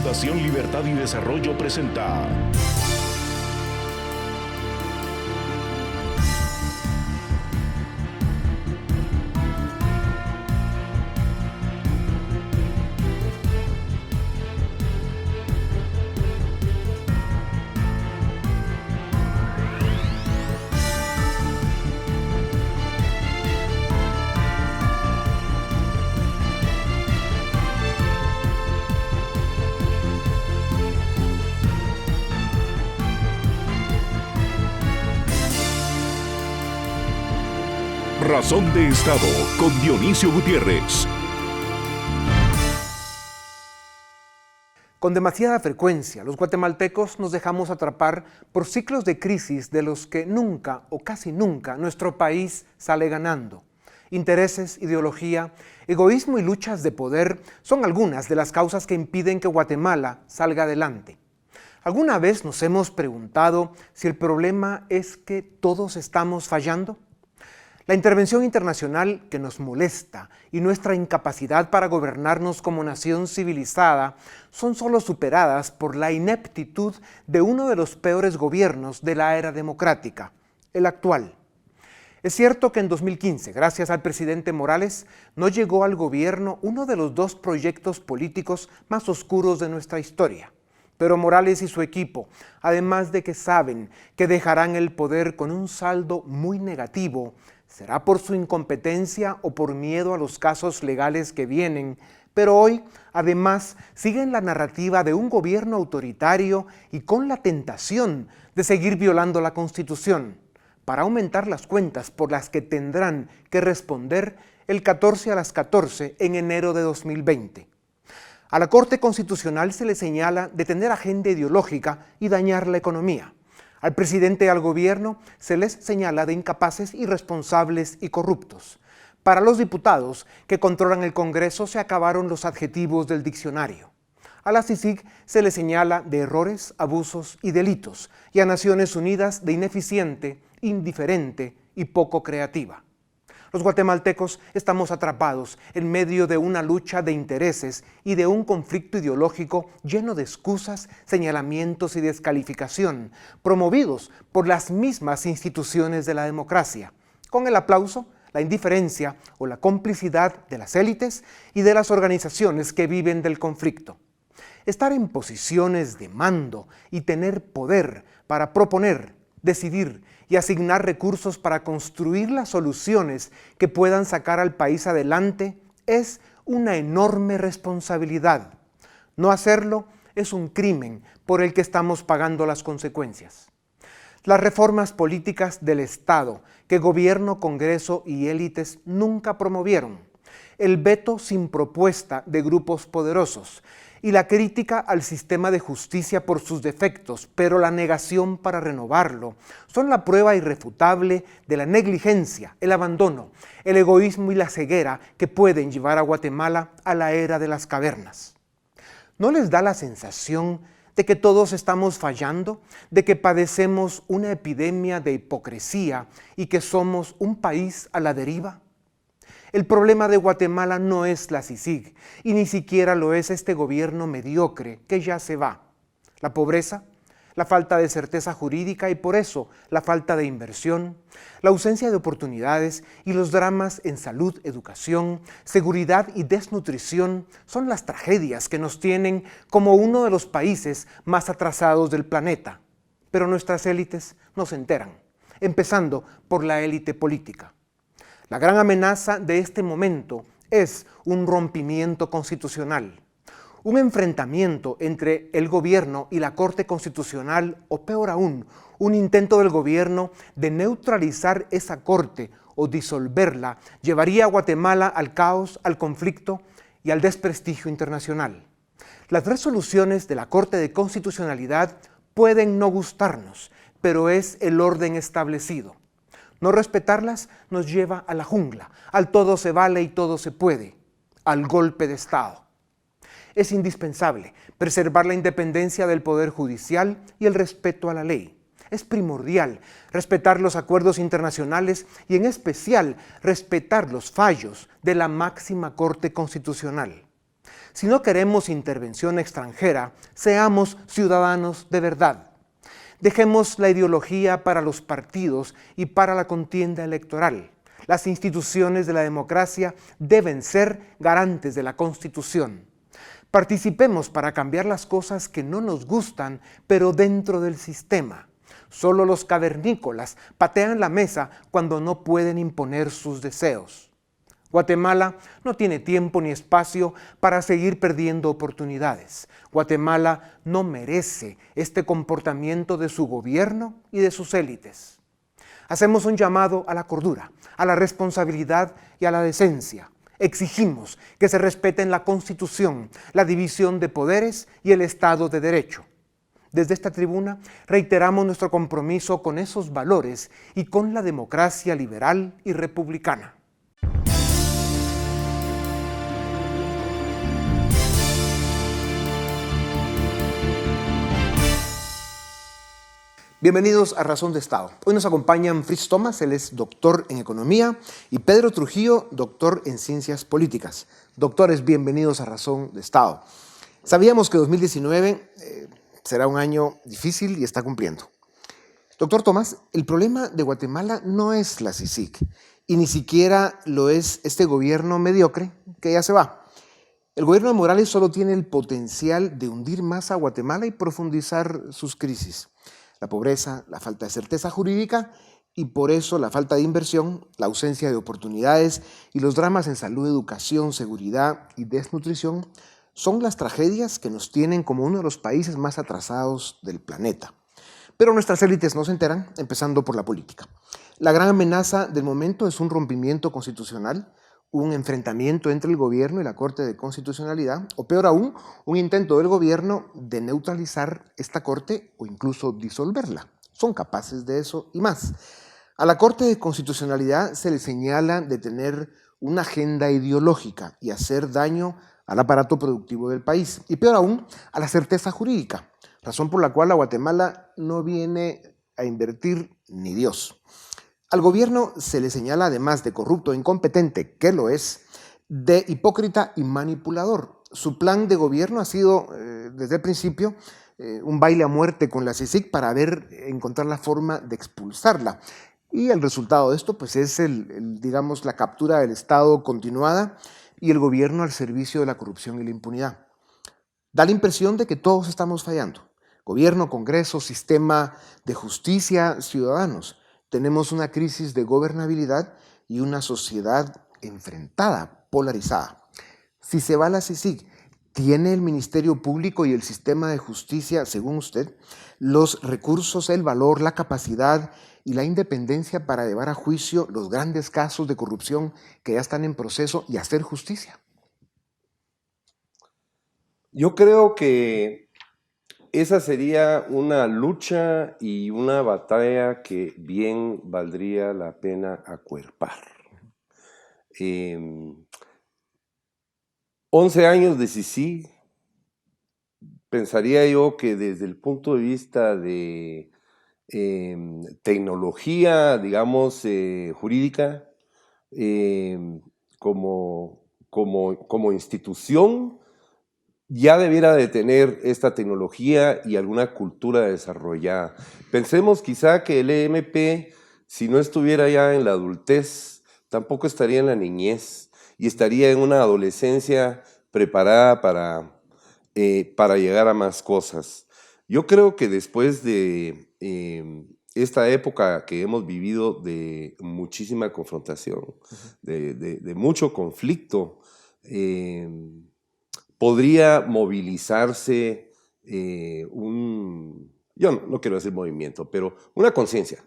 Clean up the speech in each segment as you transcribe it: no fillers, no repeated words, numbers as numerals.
Fundación Libertad y Desarrollo presenta Razón de Estado con Dionisio Gutiérrez. Con demasiada frecuencia, los guatemaltecos nos dejamos atrapar por ciclos de crisis de los que nunca o casi nunca nuestro país sale ganando. Intereses, ideología, egoísmo y luchas de poder son algunas de las causas que impiden que Guatemala salga adelante. ¿Alguna vez nos hemos preguntado si el problema es que todos estamos fallando? La intervención internacional que nos molesta y nuestra incapacidad para gobernarnos como nación civilizada son solo superadas por la ineptitud de uno de los peores gobiernos de la era democrática, el actual. Es cierto que en 2015, gracias al presidente Morales, no llegó al gobierno uno de los dos proyectos políticos más oscuros de nuestra historia. Pero Morales y su equipo, además de que saben que dejarán el poder con un saldo muy negativo, será por su incompetencia o por miedo a los casos legales que vienen, pero hoy, además, siguen la narrativa de un gobierno autoritario y con la tentación de seguir violando la Constitución, para aumentar las cuentas por las que tendrán que responder el 14 a las 14 en enero de 2020. A la Corte Constitucional se le señala de tener agenda ideológica y dañar la economía. Al presidente y al gobierno se les señala de incapaces, irresponsables y corruptos. Para los diputados que controlan el Congreso se acabaron los adjetivos del diccionario. A la CICIG se le señala de errores, abusos y delitos, y a Naciones Unidas de ineficiente, indiferente y poco creativa. Los guatemaltecos estamos atrapados en medio de una lucha de intereses y de un conflicto ideológico lleno de excusas, señalamientos y descalificación, promovidos por las mismas instituciones de la democracia, con el aplauso, la indiferencia o la complicidad de las élites y de las organizaciones que viven del conflicto. Estar en posiciones de mando y tener poder para proponer, decidir y asignar recursos para construir las soluciones que puedan sacar al país adelante es una enorme responsabilidad. No hacerlo es un crimen por el que estamos pagando las consecuencias. Las reformas políticas del Estado que gobierno, Congreso y élites nunca promovieron, el veto sin propuesta de grupos poderosos y la crítica al sistema de justicia por sus defectos, pero la negación para renovarlo, son la prueba irrefutable de la negligencia, el abandono, el egoísmo y la ceguera que pueden llevar a Guatemala a la era de las cavernas. ¿No les da la sensación de que todos estamos fallando, de que padecemos una epidemia de hipocresía y que somos un país a la deriva? El problema de Guatemala no es la CICIG y ni siquiera lo es este gobierno mediocre que ya se va. La pobreza, la falta de certeza jurídica y por eso la falta de inversión, la ausencia de oportunidades y los dramas en salud, educación, seguridad y desnutrición son las tragedias que nos tienen como uno de los países más atrasados del planeta. Pero nuestras élites no se enteran, empezando por la élite política. La gran amenaza de este momento es un rompimiento constitucional, un enfrentamiento entre el gobierno y la Corte Constitucional o peor aún, un intento del gobierno de neutralizar esa Corte o disolverla llevaría a Guatemala al caos, al conflicto y al desprestigio internacional. Las resoluciones de la Corte de Constitucionalidad pueden no gustarnos, pero es el orden establecido. No respetarlas nos lleva a la jungla, al todo se vale y todo se puede, al golpe de Estado. Es indispensable preservar la independencia del Poder Judicial y el respeto a la ley. Es primordial respetar los acuerdos internacionales y en especial respetar los fallos de la máxima Corte Constitucional. Si no queremos intervención extranjera, seamos ciudadanos de verdad. Dejemos la ideología para los partidos y para la contienda electoral. Las instituciones de la democracia deben ser garantes de la Constitución. Participemos para cambiar las cosas que no nos gustan, pero dentro del sistema. Solo los cavernícolas patean la mesa cuando no pueden imponer sus deseos. Guatemala no tiene tiempo ni espacio para seguir perdiendo oportunidades. Guatemala no merece este comportamiento de su gobierno y de sus élites. Hacemos un llamado a la cordura, a la responsabilidad y a la decencia. Exigimos que se respeten la Constitución, la división de poderes y el Estado de Derecho. Desde esta tribuna reiteramos nuestro compromiso con esos valores y con la democracia liberal y republicana. Bienvenidos a Razón de Estado. Hoy nos acompañan Fritz Thomas, él es doctor en Economía, y Pedro Trujillo, doctor en Ciencias Políticas. Doctores, bienvenidos a Razón de Estado. Sabíamos que 2019 será un año difícil y está cumpliendo. Doctor Thomas, el problema de Guatemala no es la CICIG, y ni siquiera lo es este gobierno mediocre que ya se va. El gobierno de Morales solo tiene el potencial de hundir más a Guatemala y profundizar sus crisis. La pobreza, la falta de certeza jurídica y por eso la falta de inversión, la ausencia de oportunidades y los dramas en salud, educación, seguridad y desnutrición son las tragedias que nos tienen como uno de los países más atrasados del planeta. Pero nuestras élites no se enteran, empezando por la política. La gran amenaza del momento es un rompimiento constitucional, un enfrentamiento entre el gobierno y la Corte de Constitucionalidad, o peor aún, un intento del gobierno de neutralizar esta Corte o incluso disolverla. Son capaces de eso y más. A la Corte de Constitucionalidad se le señala de tener una agenda ideológica y hacer daño al aparato productivo del país, y peor aún, a la certeza jurídica, razón por la cual a Guatemala no viene a invertir ni Dios. Al gobierno se le señala, además de corrupto e incompetente, que lo es, de hipócrita y manipulador. Su plan de gobierno ha sido, desde el principio, un baile a muerte con la CICIG para encontrar la forma de expulsarla. Y el resultado de esto pues, es digamos, la captura del Estado continuada y el gobierno al servicio de la corrupción y la impunidad. Da la impresión de que todos estamos fallando. Gobierno, Congreso, sistema de justicia, ciudadanos. Tenemos una crisis de gobernabilidad y una sociedad enfrentada, polarizada. Si se va la CICIG, ¿tiene el Ministerio Público y el sistema de justicia, según usted, los recursos, el valor, la capacidad y la independencia para llevar a juicio los grandes casos de corrupción que ya están en proceso y hacer justicia? Yo creo que esa sería una lucha y una batalla que bien valdría la pena acuerpar. 11 años de CICIG, pensaría yo que desde el punto de vista de tecnología, digamos, jurídica, como institución, ya debiera de tener esta tecnología y alguna cultura desarrollada. Pensemos quizá que el EMP, si no estuviera ya en la adultez, tampoco estaría en la niñez y estaría en una adolescencia preparada para llegar a más cosas. Yo creo que después de esta época que hemos vivido de muchísima confrontación, de mucho conflicto, podría movilizarse yo no quiero decir movimiento, pero una conciencia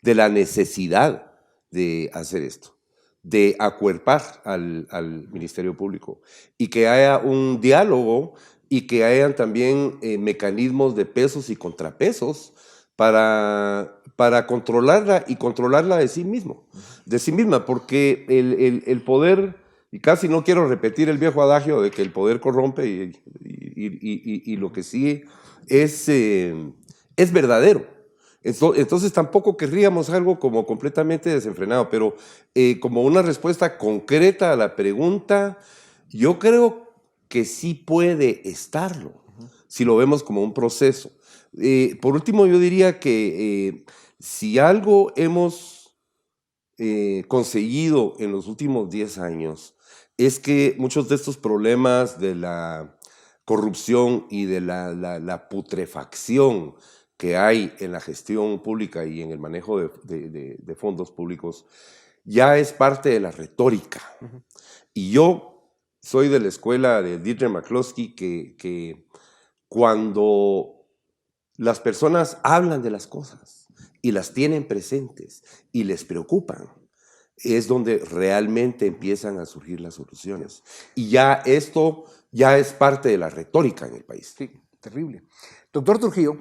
de la necesidad de hacer esto, de acuerpar al Ministerio Público y que haya un diálogo y que hayan también mecanismos de pesos y contrapesos para controlarla y controlarla de sí misma, porque el poder... Y casi no quiero repetir el viejo adagio de que el poder corrompe y lo que sí es verdadero. Entonces tampoco querríamos algo como completamente desenfrenado, pero como una respuesta concreta a la pregunta, yo creo que sí puede estarlo, si lo vemos como un proceso. Por último, yo diría que si algo hemos conseguido en los últimos 10 años es que muchos de estos problemas de la corrupción y de la putrefacción que hay en la gestión pública y en el manejo de fondos públicos ya es parte de la retórica. Y yo soy de la escuela de Deirdre McCloskey que cuando las personas hablan de las cosas y las tienen presentes y les preocupan, es donde realmente empiezan a surgir las soluciones. Y ya esto ya es parte de la retórica en el país. Sí, terrible. Doctor Trujillo,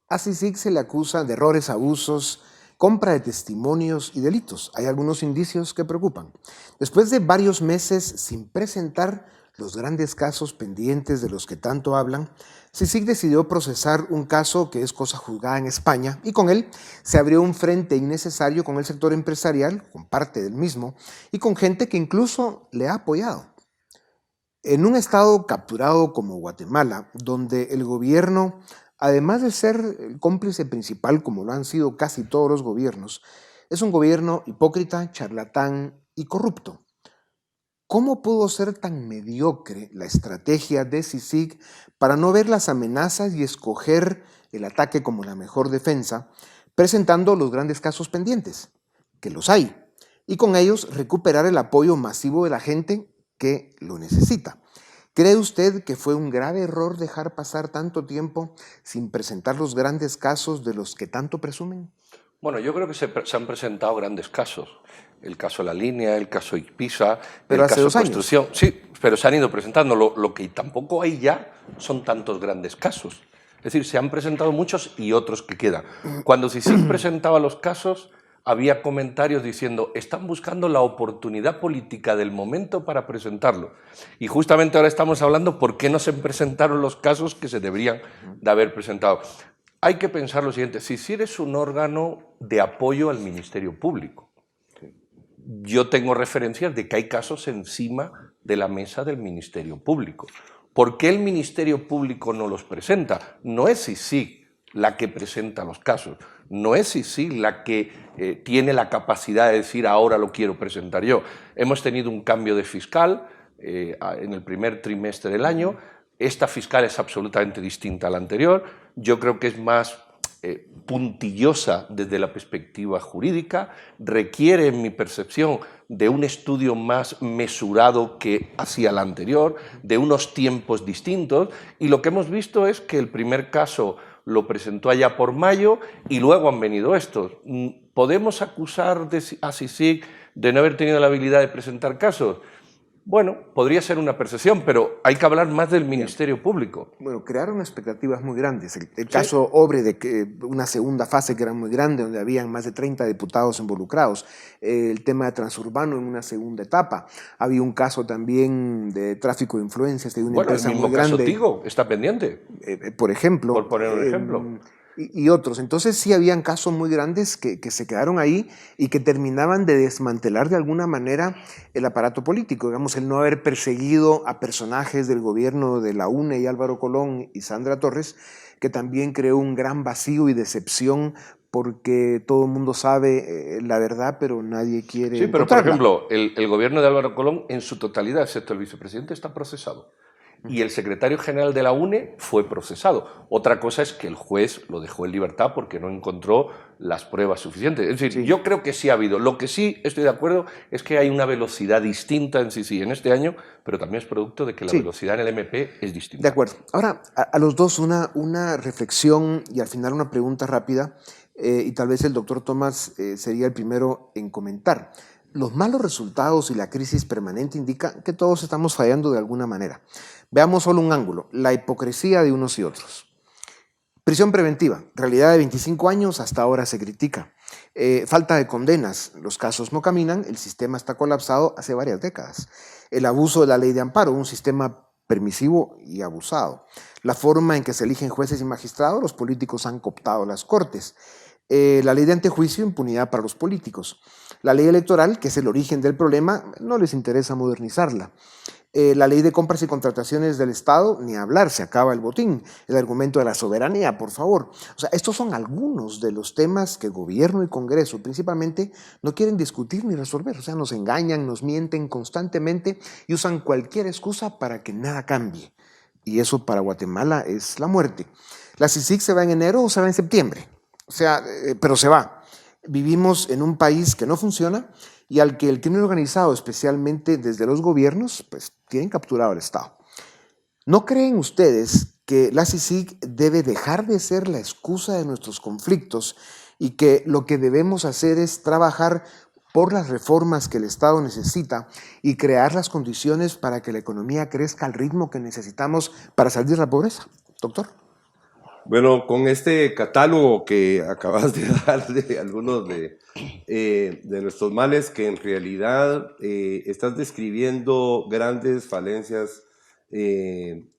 a CICIG se le acusa de errores, abusos, compra de testimonios y delitos. Hay algunos indicios que preocupan. Después de varios meses sin presentar los grandes casos pendientes de los que tanto hablan, CICIG decidió procesar un caso que es cosa juzgada en España y con él se abrió un frente innecesario con el sector empresarial, con parte del mismo, y con gente que incluso le ha apoyado. En un estado capturado como Guatemala, donde el gobierno, además de ser el cómplice principal, como lo han sido casi todos los gobiernos, es un gobierno hipócrita, charlatán y corrupto. ¿Cómo pudo ser tan mediocre la estrategia de CICIG para no ver las amenazas y escoger el ataque como la mejor defensa, presentando los grandes casos pendientes, que los hay, y con ellos recuperar el apoyo masivo de la gente que lo necesita? ¿Cree usted que fue un grave error dejar pasar tanto tiempo sin presentar los grandes casos de los que tanto presumen? Bueno, yo creo que se han presentado grandes casos. El caso La Línea, el caso Ipisa, pero el hace caso 2 años. Construcción. Sí, pero se han ido presentando. Lo que tampoco hay ya son tantos grandes casos. Es decir, se han presentado muchos y otros que quedan. Cuando CICIG presentaba los casos, había comentarios diciendo están buscando la oportunidad política del momento para presentarlo. Y justamente ahora estamos hablando por qué no se presentaron los casos que se deberían de haber presentado. Hay que pensar lo siguiente, CICIG es un órgano de apoyo al Ministerio Público. Yo tengo referencias de que hay casos encima de la mesa del Ministerio Público. ¿Por qué el Ministerio Público no los presenta? No es CICIG la que presenta los casos, no es CICIG la que tiene la capacidad de decir ahora lo quiero presentar yo. Hemos tenido un cambio de fiscal en el primer trimestre del año. Esta fiscal es absolutamente distinta a la anterior. Yo creo que es más puntillosa desde la perspectiva jurídica, requiere, en mi percepción, de un estudio más mesurado que hacía la anterior, de unos tiempos distintos, y lo que hemos visto es que el primer caso lo presentó allá por mayo y luego han venido estos. ¿Podemos acusar a CICIG de no haber tenido la habilidad de presentar casos? Bueno, podría ser una percepción, pero hay que hablar más del Ministerio Público. Bueno, crearon expectativas muy grandes. El caso Obre, de que una segunda fase que era muy grande, donde habían más de 30 diputados involucrados. El tema de Transurbano en una segunda etapa. Había un caso también de tráfico de influencias de una empresa muy grande. El mismo caso Tigo está pendiente. Por ejemplo. Por poner un ejemplo. Y otros. Entonces sí habían casos muy grandes que se quedaron ahí y que terminaban de desmantelar de alguna manera el aparato político. Digamos, el no haber perseguido a personajes del gobierno de la UNE y Álvaro Colón y Sandra Torres, que también creó un gran vacío y decepción porque todo el mundo sabe la verdad, pero nadie quiere Sí, pero por encontrarla. ejemplo, el gobierno de Álvaro Colón en su totalidad, excepto el vicepresidente, está procesado. Y el secretario general de la UNE fue procesado. Otra cosa es que el juez lo dejó en libertad porque no encontró las pruebas suficientes. Es decir, yo creo que sí ha habido. Lo que sí estoy de acuerdo es que hay una velocidad distinta en CICIG en este año, pero también es producto de que la velocidad en el MP es distinta. De acuerdo. Ahora, a los dos una reflexión y al final una pregunta rápida, y tal vez el doctor Tomás sería el primero en comentar. Los malos resultados y la crisis permanente indican que todos estamos fallando de alguna manera. Veamos solo un ángulo, la hipocresía de unos y otros. Prisión preventiva, realidad de 25 años, hasta ahora se critica. Falta de condenas, los casos no caminan, el sistema está colapsado hace varias décadas. El abuso de la ley de amparo, un sistema permisivo y abusado. La forma en que se eligen jueces y magistrados, los políticos han cooptado las cortes. La ley de antejuicio, impunidad para los políticos. La ley electoral, que es el origen del problema, no les interesa modernizarla. La ley de compras y contrataciones del Estado, ni hablar, se acaba el botín. El argumento de la soberanía, por favor. O sea, estos son algunos de los temas que gobierno y Congreso principalmente no quieren discutir ni resolver. O sea, nos engañan, nos mienten constantemente y usan cualquier excusa para que nada cambie. Y eso para Guatemala es la muerte. La CICIG se va en enero o se va en septiembre. O sea, pero se va. Vivimos en un país que no funciona y al que el crimen organizado, especialmente desde los gobiernos, pues tienen capturado al Estado. ¿No creen ustedes que la CICIG debe dejar de ser la excusa de nuestros conflictos y que lo que debemos hacer es trabajar por las reformas que el Estado necesita y crear las condiciones para que la economía crezca al ritmo que necesitamos para salir de la pobreza? Doctor. Bueno, con este catálogo que acabas de dar de algunos de nuestros males, que en realidad estás describiendo grandes falencias en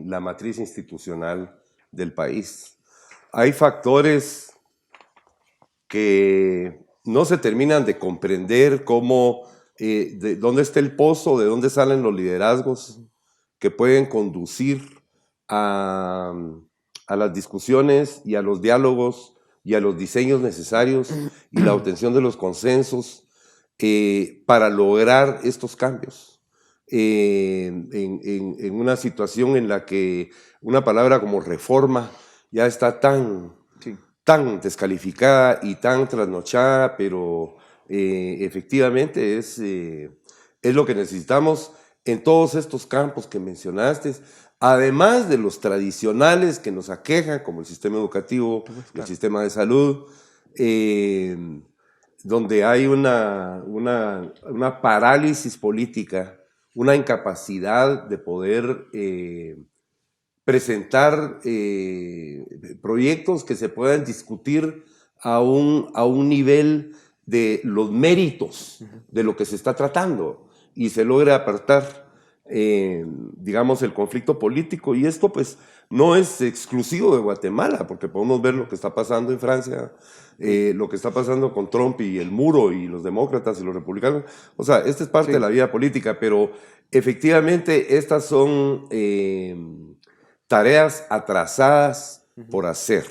la matriz institucional del país. Hay factores que no se terminan de comprender, como de dónde está el pozo, de dónde salen los liderazgos que pueden conducir a las discusiones y a los diálogos y a los diseños necesarios y la obtención de los consensos para lograr estos cambios. En una situación en la que una palabra como reforma ya está tan descalificada y tan trasnochada, pero efectivamente es lo que necesitamos en todos estos campos que mencionaste, además de los tradicionales que nos aquejan, como el sistema educativo, el sistema de salud, donde hay una parálisis política, una incapacidad de poder presentar proyectos que se puedan discutir a un nivel de los méritos de lo que se está tratando y se logra apartar digamos, el conflicto político. Y esto pues no es exclusivo de Guatemala, porque podemos ver lo que está pasando en Francia, lo que está pasando con Trump y el muro y los demócratas y los republicanos. O sea, esta es parte de la vida política, pero efectivamente estas son tareas atrasadas por hacer.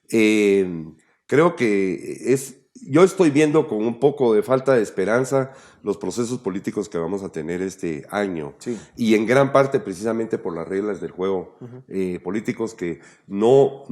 Creo que yo estoy viendo con un poco de falta de esperanza los procesos políticos que vamos a tener este año. Sí. Y en gran parte precisamente por las reglas del juego políticos, que no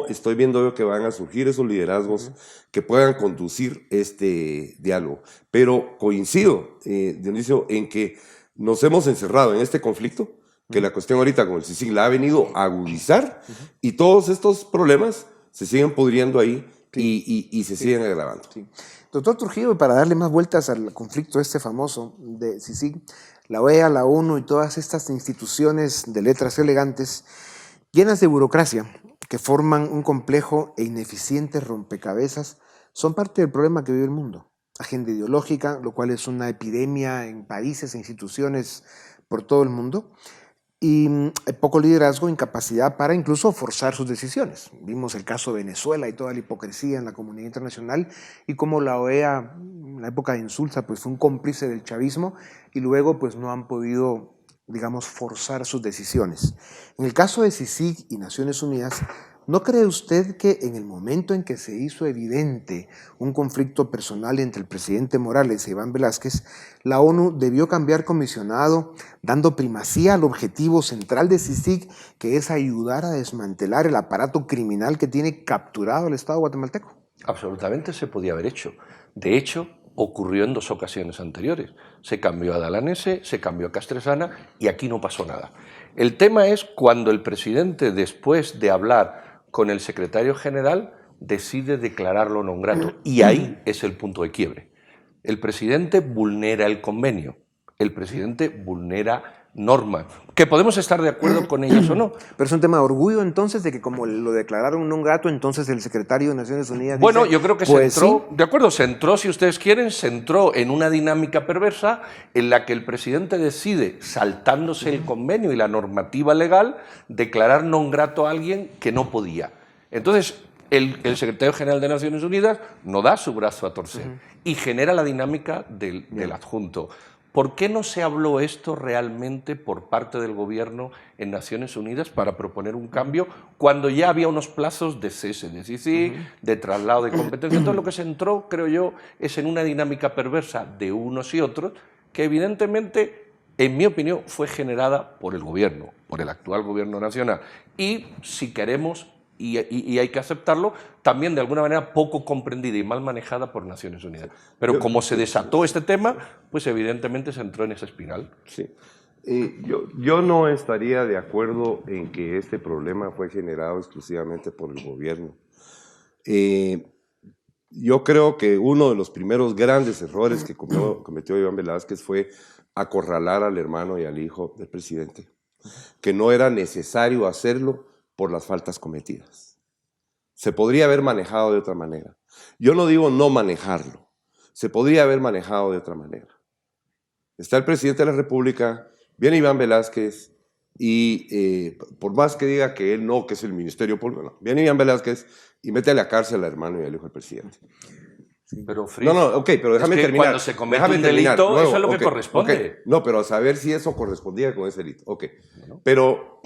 estoy viendo yo que van a surgir esos liderazgos que puedan conducir este diálogo. Pero coincido, Dionisio, en que nos hemos encerrado en este conflicto, que la cuestión ahorita con el CICIG la ha venido a agudizar, y todos estos problemas se siguen pudriendo ahí. Sí. Y se siguen agravando. Sí. Doctor Trujillo, y para darle más vueltas al conflicto este famoso de CICIG, la OEA, la ONU y todas estas instituciones de letras elegantes, llenas de burocracia, que forman un complejo e ineficiente rompecabezas, son parte del problema que vive el mundo. Agenda ideológica, lo cual es una epidemia en países e instituciones por todo el mundo, y poco liderazgo, incapacidad para incluso forzar sus decisiones. Vimos el caso de Venezuela y toda la hipocresía en la comunidad internacional, y cómo la OEA, en la época de Insulza, pues fue un cómplice del chavismo, y luego pues no han podido, digamos, forzar sus decisiones. En el caso de CICIG y Naciones Unidas, ¿no cree usted que en el momento en que se hizo evidente un conflicto personal entre el presidente Morales e Iván Velázquez, la ONU debió cambiar comisionado, dando primacía al objetivo central de CICIG, que es ayudar a desmantelar el aparato criminal que tiene capturado al Estado guatemalteco? Absolutamente se podía haber hecho. De hecho, ocurrió en 2 ocasiones anteriores. Se cambió a Dalanese, se cambió a Castresana y aquí no pasó nada. El tema es cuando el presidente, después de hablar con el secretario general, decide declararlo non grato. Y ahí es el punto de quiebre. El presidente vulnera el convenio. El presidente vulnera normas. Que podemos estar de acuerdo con ellas o no. Pero es un tema de orgullo entonces, de que como lo declararon non grato, entonces el secretario de Naciones Unidas bueno, dice, yo creo que pues se entró, sí. de acuerdo, se entró, si ustedes quieren, se entró en una dinámica perversa en la que el presidente decide, saltándose el convenio y la normativa legal, declarar non grato a alguien que no podía. Entonces, el secretario general de Naciones Unidas no da su brazo a torcer y genera la dinámica del adjunto. ¿Por qué no se habló esto realmente por parte del gobierno en Naciones Unidas para proponer un cambio cuando ya había unos plazos de cese de CICIG, de traslado de competencia? Entonces lo que se entró, creo yo, es en una dinámica perversa de unos y otros que evidentemente, en mi opinión, fue generada por el gobierno, por el actual gobierno nacional. Y si queremos, y hay que aceptarlo, también de alguna manera poco comprendida y mal manejada por Naciones Unidas. Pero como se desató este tema, pues evidentemente se entró en esa espiral. Sí. Yo no estaría de acuerdo en que este problema fue generado exclusivamente por el gobierno. Yo creo que uno de los primeros grandes errores que cometió Iván Velázquez fue acorralar al hermano y al hijo del presidente, que no era necesario hacerlo por las faltas cometidas. Se podría haber manejado de otra manera. Yo no digo no manejarlo, se podría haber manejado de otra manera. Está el presidente de la República, viene Iván Velázquez y por más que diga que él no, que es el Ministerio Público, no, viene Iván Velázquez y mete a la cárcel al hermano y al hijo del presidente. Pero Fritz, ok, pero déjame terminar. Cuando se comete un delito, luego, eso es lo que corresponde. Okay. No, pero a saber si eso correspondía con ese delito. Ok, pero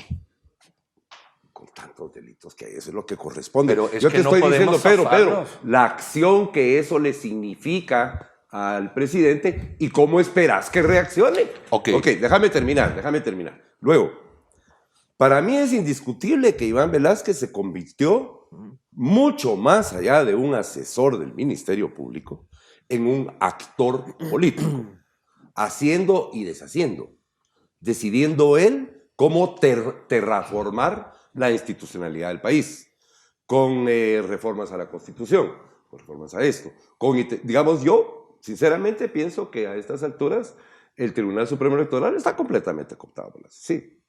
con tantos delitos que hay, eso es lo que corresponde. Pero es yo que te no estoy diciendo, Pedro, la acción que eso le significa al presidente y cómo esperas que reaccione. Ok, déjame terminar. Luego, para mí es indiscutible que Iván Velázquez se convirtió mucho más allá de un asesor del Ministerio Público en un actor político, haciendo y deshaciendo, decidiendo él cómo terraformar la institucionalidad del país, con reformas a la Constitución, con reformas a esto, digamos, yo sinceramente pienso que a estas alturas el Tribunal Supremo Electoral está completamente cooptado por la CICIG.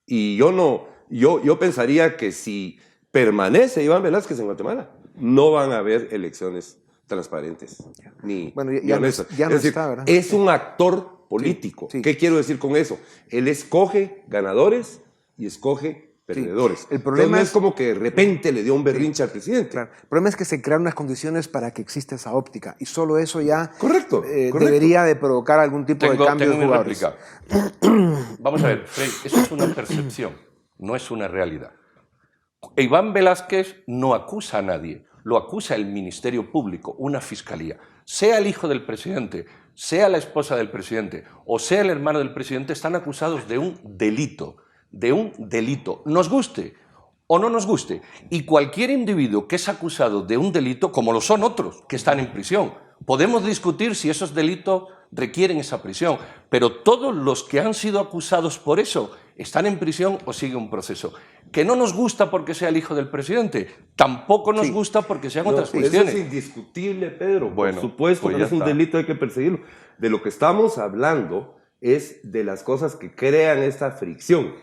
Y yo pensaría que si permanece Iván Velázquez en Guatemala, no van a haber elecciones transparentes ni honestas. Ya no es decir, está, ¿verdad? Es un actor político. Sí. ¿Qué quiero decir con eso? Él escoge ganadores y escoge perdedores. Sí. El problema Entonces, no es como que de repente le dio un berrinche al presidente. Claro. El problema es que se crearon unas condiciones para que exista esa óptica y solo eso ya Correcto. debería de provocar algún tipo de cambio de jugadores. Vamos a ver, Frey, eso es una percepción, no es una realidad. Iván Velázquez no acusa a nadie, lo acusa el Ministerio Público, una fiscalía. Sea el hijo del presidente, sea la esposa del presidente o sea el hermano del presidente, están acusados de un delito, nos guste o no nos guste. Y cualquier individuo que es acusado de un delito, como lo son otros que están en prisión, podemos discutir si esos delitos requieren esa prisión, pero todos los que han sido acusados por eso están en prisión o sigue un proceso. Que no nos gusta porque sea el hijo del presidente, tampoco nos gusta porque sean otras cuestiones. Eso es indiscutible, Pedro. Bueno, por supuesto, pues que es un delito, hay que perseguirlo. De lo que estamos hablando es de las cosas que crean esta fricción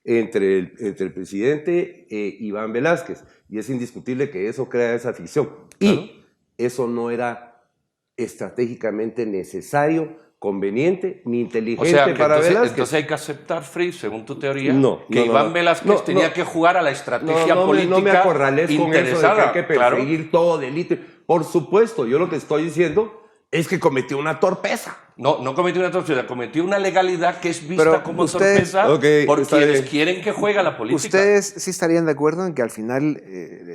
entre el presidente Iván Velázquez. Y es indiscutible que eso crea esa fricción. Claro. Y eso no era estratégicamente necesario, conveniente ni inteligente para Velázquez. Entonces hay que aceptar, Fritz, según tu teoría, que Iván Velázquez tenía que jugar a la estrategia política no me acorrales con eso de que hay que claro. perseguir todo delito. Por supuesto, yo lo que estoy diciendo es que cometió una torpeza. No cometió una torpeza, cometió una legalidad que es vista como torpeza por quienes quieren que juegue a la política. ¿Ustedes sí estarían de acuerdo en que al final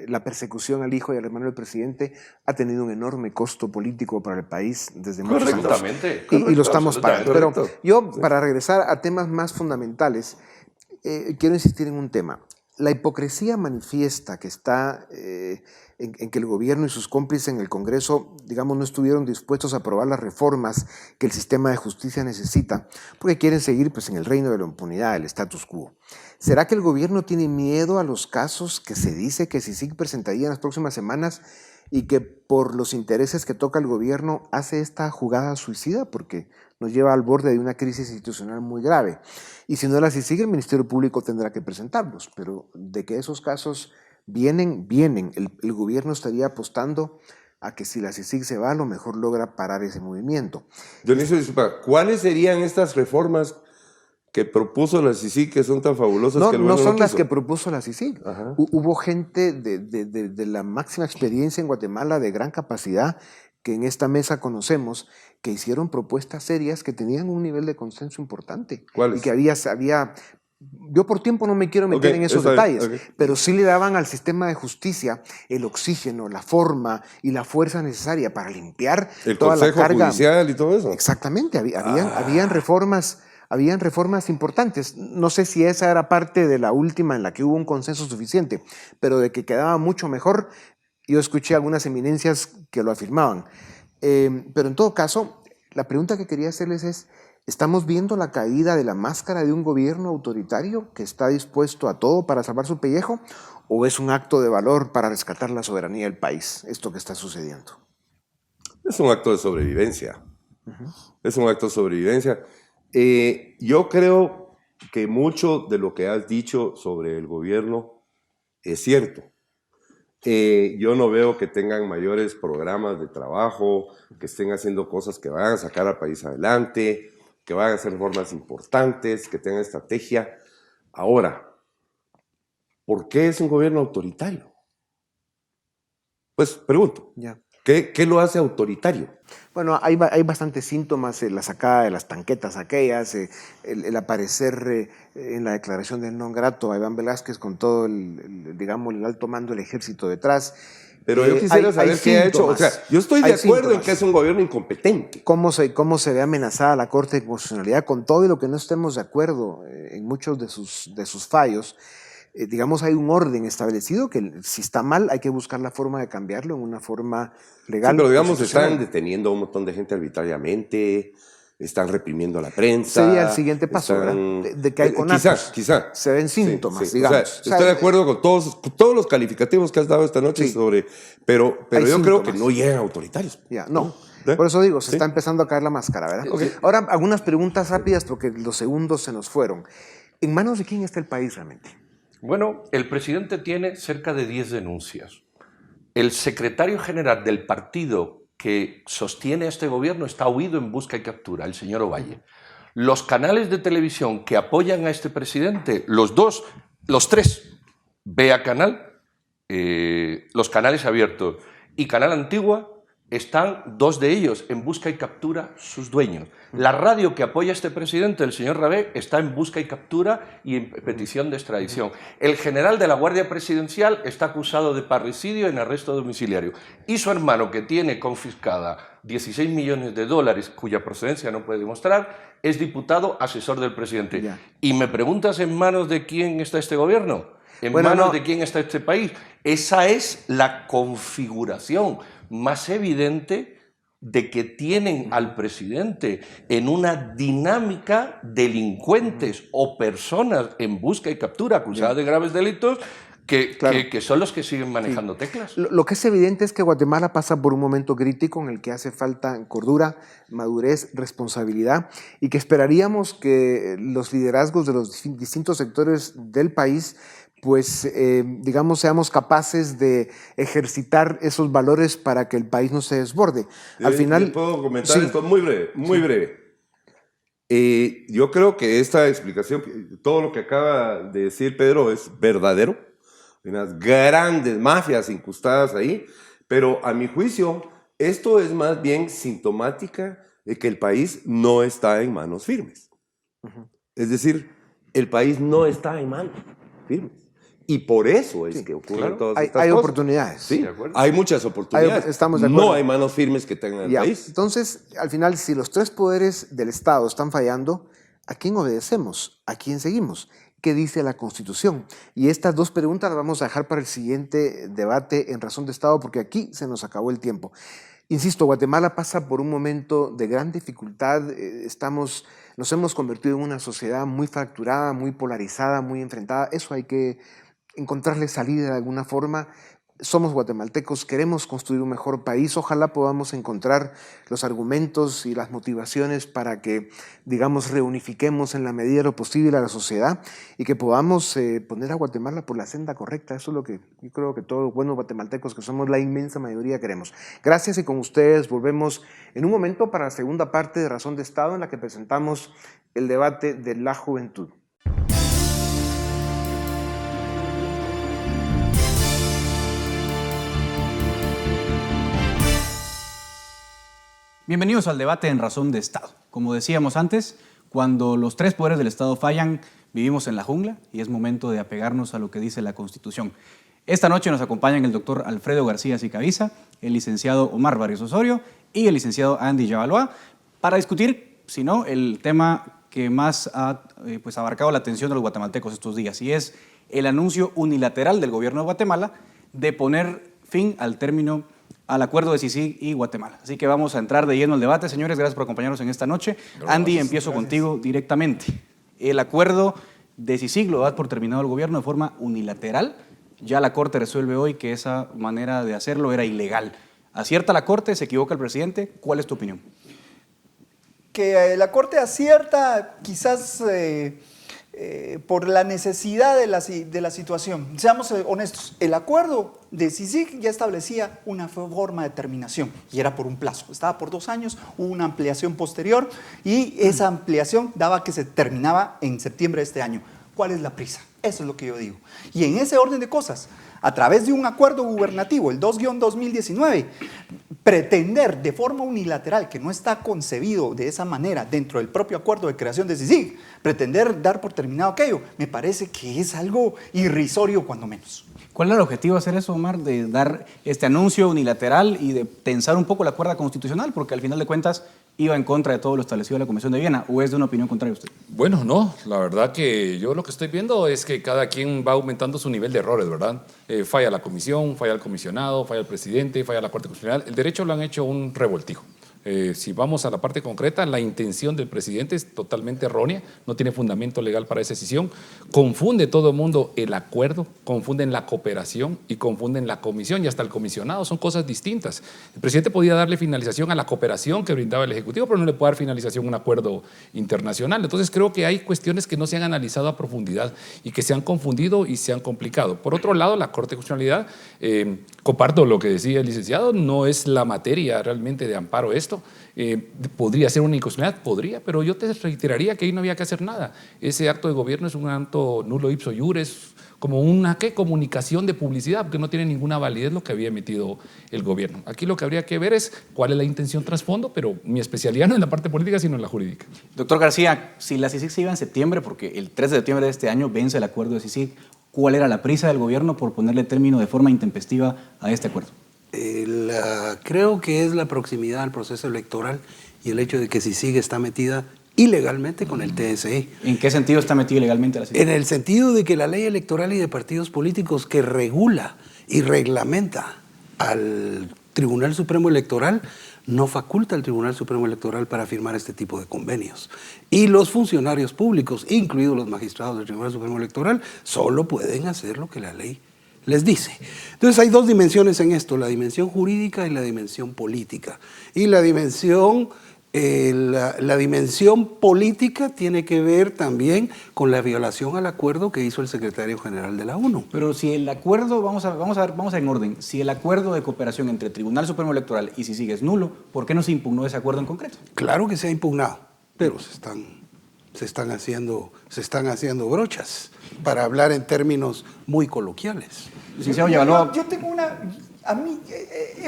la persecución al hijo y al hermano del presidente ha tenido un enorme costo político para el país desde muchos años? Absolutamente. Y lo estamos pagando. Pero correcto. yo, para regresar a temas más fundamentales, quiero insistir en un tema. La hipocresía manifiesta que está en que el gobierno y sus cómplices en el Congreso, digamos, no estuvieron dispuestos a aprobar las reformas que el sistema de justicia necesita, porque quieren seguir pues, en el reino de la impunidad, el status quo. ¿Será que el gobierno tiene miedo a los casos que se dice que CICIG presentaría en las próximas semanas y que por los intereses que toca el gobierno hace esta jugada suicida? Porque nos lleva al borde de una crisis institucional muy grave. Y si no la CICIG, el Ministerio Público tendrá que presentarlos, pero de que esos casos vienen. El gobierno estaría apostando a que si la CICIG se va, a lo mejor logra parar ese movimiento. Dionisio, disculpa, ¿cuáles serían estas reformas que propuso la CICIG que son tan fabulosas que el no gobierno son no las quiso? que propuso la CICIG. Hubo gente de la máxima experiencia en Guatemala, de gran capacidad, que en esta mesa conocemos, que hicieron propuestas serias que tenían un nivel de consenso importante. ¿Cuáles? Y que había yo por tiempo no me quiero meter en esos detalles, pero sí le daban al sistema de justicia el oxígeno, la forma y la fuerza necesaria para limpiar toda la carga. El Consejo Judicial y todo eso. Exactamente, habían reformas importantes. No sé si esa era parte de la última en la que hubo un consenso suficiente, pero de que quedaba mucho mejor, yo escuché algunas eminencias que lo afirmaban. Pero en todo caso, la pregunta que quería hacerles es, ¿estamos viendo la caída de la máscara de un gobierno autoritario que está dispuesto a todo para salvar su pellejo? ¿O es un acto de valor para rescatar la soberanía del país, esto que está sucediendo? Es un acto de sobrevivencia. Es un acto de sobrevivencia. Yo creo que mucho de lo que has dicho sobre el gobierno es cierto. Yo no veo que tengan mayores programas de trabajo, que estén haciendo cosas que vayan a sacar al país adelante, que vayan a hacer reformas importantes, que tengan estrategia. Ahora, ¿por qué es un gobierno autoritario? Pues pregunto, Ya. ¿qué lo hace autoritario? Bueno, hay bastantes síntomas, la sacada de las tanquetas aquellas, el aparecer en la declaración del non grato a Iván Velázquez con todo digamos, el alto mando del ejército detrás. Pero yo quisiera saber qué ha hecho. O sea, yo estoy de acuerdo en que es un gobierno incompetente. ¿Cómo se ve amenazada la Corte de Constitucionalidad con todo y lo que no estemos de acuerdo en muchos de sus fallos? Digamos, hay un orden establecido que si está mal hay que buscar la forma de cambiarlo en una forma legal. Sí, pero digamos, están deteniendo a un montón de gente arbitrariamente, están reprimiendo a la prensa. Sería el siguiente paso, ¿verdad? De que hay conatos. Quizá. Se ven síntomas, sí. digamos. O sea, estoy de acuerdo con todos los calificativos que has dado esta noche sobre... Pero yo síntomas. creo que no llegan autoritarios. Ya, no. Por eso digo, se está empezando a caer la máscara, ¿verdad? Okay. Ahora, algunas preguntas rápidas porque los segundos se nos fueron. ¿En manos de quién está el país realmente? Bueno, el presidente tiene cerca de 10 denuncias. El secretario general del partido que sostiene este gobierno está huido en busca y captura, el señor Ovalle. Los canales de televisión que apoyan a este presidente, los tres, Vea Canal, los canales abiertos y Canal Antigua, están 2 de ellos en busca y captura sus dueños. La radio que apoya a este presidente, el señor Rabé, está en busca y captura y en petición de extradición. El general de la Guardia Presidencial está acusado de parricidio en arresto domiciliario. Y su hermano, que tiene confiscada 16 millones de dólares, cuya procedencia no puede demostrar, es diputado asesor del presidente. Ya. ¿Y me preguntas en manos de quién está este gobierno? ¿En manos de quién está este país? Esa es la configuración más evidente de que tienen al presidente en una dinámica delincuentes o personas en busca y captura acusadas de graves delitos que son los que siguen manejando teclas. Lo que es evidente es que Guatemala pasa por un momento crítico en el que hace falta cordura, madurez, responsabilidad y que esperaríamos que los liderazgos de los distintos sectores del país pues, digamos, seamos capaces de ejercitar esos valores para que el país no se desborde. Al final... ¿Puedo comentar esto? Muy breve. Yo creo que esta explicación, todo lo que acaba de decir Pedro es verdadero. Hay unas grandes mafias incrustadas ahí, pero a mi juicio, esto es más bien sintomática de que el país no está en manos firmes. Es decir, el país no está en manos firmes. Y por eso es que ocurren todas estas cosas. Hay oportunidades. Sí, hay muchas oportunidades. Estamos de acuerdo. No hay manos firmes que tengan el país. Entonces, al final, si los 3 poderes del Estado están fallando, ¿a quién obedecemos? ¿A quién seguimos? ¿Qué dice la Constitución? Y estas 2 preguntas las vamos a dejar para el siguiente debate en Razón de Estado, porque aquí se nos acabó el tiempo. Insisto, Guatemala pasa por un momento de gran dificultad. Nos hemos convertido en una sociedad muy fracturada, muy polarizada, muy enfrentada. Eso hay que encontrarle salida de alguna forma. Somos guatemaltecos, queremos construir un mejor país. Ojalá podamos encontrar los argumentos y las motivaciones para que, digamos, reunifiquemos en la medida de lo posible a la sociedad y que podamos poner a Guatemala por la senda correcta. Eso es lo que yo creo que todos los buenos guatemaltecos, que somos la inmensa mayoría, queremos. Gracias, y con ustedes volvemos en un momento para la segunda parte de Razón de Estado, en la que presentamos el debate de la juventud. Bienvenidos al debate en Razón de Estado. Como decíamos antes, cuando los tres poderes del Estado fallan, vivimos en la jungla y es momento de apegarnos a lo que dice la Constitución. Esta noche nos acompañan el doctor Alfredo García Sicavisa, el licenciado Omar Barrios Osorio y el licenciado Andy Yavaloa para discutir, si no, el tema que más ha abarcado la atención de los guatemaltecos estos días, y es el anuncio unilateral del gobierno de Guatemala de poner fin al acuerdo de CICIG y Guatemala. Así que vamos a entrar de lleno al debate. Señores, gracias por acompañarnos en esta noche. Gracias. Andy, empiezo contigo directamente. El acuerdo de CICIG lo da por terminado el gobierno de forma unilateral. Ya la Corte resuelve hoy que esa manera de hacerlo era ilegal. ¿Acierta la Corte? ¿Se equivoca el presidente? ¿Cuál es tu opinión? Que la Corte acierta quizás por la necesidad de la situación. Seamos honestos, el acuerdo de CICIG ya establecía una forma de terminación y era por un plazo, estaba por 2 años, hubo una ampliación posterior y esa ampliación daba que se terminaba en septiembre de este año. ¿Cuál es la prisa? Eso es lo que yo digo. Y en ese orden de cosas, a través de un acuerdo gubernativo, el 2-2019, pretender de forma unilateral, que no está concebido de esa manera dentro del propio acuerdo de creación de CICIG, pretender dar por terminado aquello, me parece que es algo irrisorio cuando menos. ¿Cuál era el objetivo de hacer eso, Omar? De dar este anuncio unilateral y de tensar un poco la cuerda constitucional, porque al final de cuentas iba en contra de todo lo establecido en la Convención de Viena, ¿o es de una opinión contraria usted? Bueno, no, la verdad que yo lo que estoy viendo es que cada quien va aumentando su nivel de errores, ¿verdad? Falla la comisión, falla el comisionado, falla el presidente, falla la Corte Constitucional. El derecho lo han hecho un revoltijo. Si vamos a la parte concreta, la intención del presidente es totalmente errónea, no tiene fundamento legal para esa decisión, confunde todo el mundo el acuerdo, confunden la cooperación y confunden la comisión y hasta el comisionado, son cosas distintas. El presidente podía darle finalización a la cooperación que brindaba el Ejecutivo, pero no le puede dar finalización a un acuerdo internacional. Entonces creo que hay cuestiones que no se han analizado a profundidad y que se han confundido y se han complicado. Por otro lado, la Corte de Constitucionalidad, comparto lo que decía el licenciado, no es la materia realmente de amparo esto. ¿Podría ser una inconstitucionalidad? Podría, pero yo te reiteraría que ahí no había que hacer nada. Ese acto de gobierno es un acto nulo ipso iures, como una comunicación de publicidad, porque no tiene ninguna validez lo que había emitido el gobierno. Aquí lo que habría que ver es cuál es la intención trasfondo, pero mi especialidad no es en la parte política, sino en la jurídica. Doctor García, si la CICIG se iba en septiembre, porque el 3 de septiembre de este año vence el acuerdo de CICIG, ¿cuál era la prisa del gobierno por ponerle término de forma intempestiva a este acuerdo? Creo que es la proximidad al proceso electoral y el hecho de que CICIG está metida ilegalmente con el TSE. ¿En qué sentido está metida ilegalmente la CICIG? En el sentido de que la ley electoral y de partidos políticos que regula y reglamenta al Tribunal Supremo Electoral no faculta al Tribunal Supremo Electoral para firmar este tipo de convenios. Y los funcionarios públicos, incluidos los magistrados del Tribunal Supremo Electoral, solo pueden hacer lo que la ley les dice. Entonces hay 2 dimensiones en esto, la dimensión jurídica y la dimensión política. Y la dimensión política tiene que ver también con la violación al acuerdo que hizo el secretario general de la ONU. Pero si el acuerdo, vamos a en orden, si el acuerdo de cooperación entre el Tribunal Supremo Electoral y CICIG es nulo, ¿por qué no se impugnó ese acuerdo en concreto? Claro que se ha impugnado, pero se están haciendo brochas, para hablar en términos muy coloquiales. Yo tengo a mí,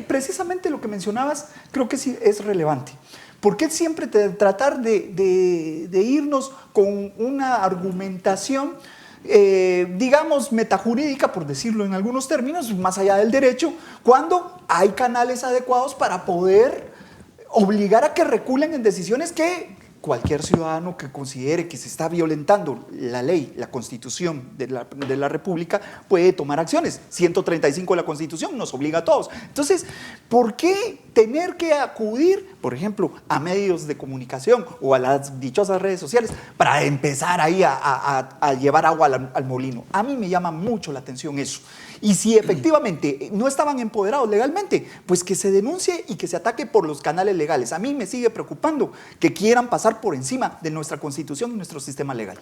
precisamente lo que mencionabas, creo que sí es relevante. ¿Por qué siempre tratar de irnos con una argumentación, digamos, metajurídica, por decirlo en algunos términos, más allá del derecho, cuando hay canales adecuados para poder obligar a que reculen en decisiones que cualquier ciudadano que considere que se está violentando la ley, la Constitución de la República, puede tomar acciones? 135 de la Constitución nos obliga a todos. Entonces, ¿por qué tener que acudir, por ejemplo, a medios de comunicación o a las dichosas redes sociales para empezar ahí a llevar agua al molino? A mí me llama mucho la atención eso. Y si efectivamente no estaban empoderados legalmente, pues que se denuncie y que se ataque por los canales legales. A mí me sigue preocupando que quieran pasar por encima de nuestra Constitución y nuestro sistema legal.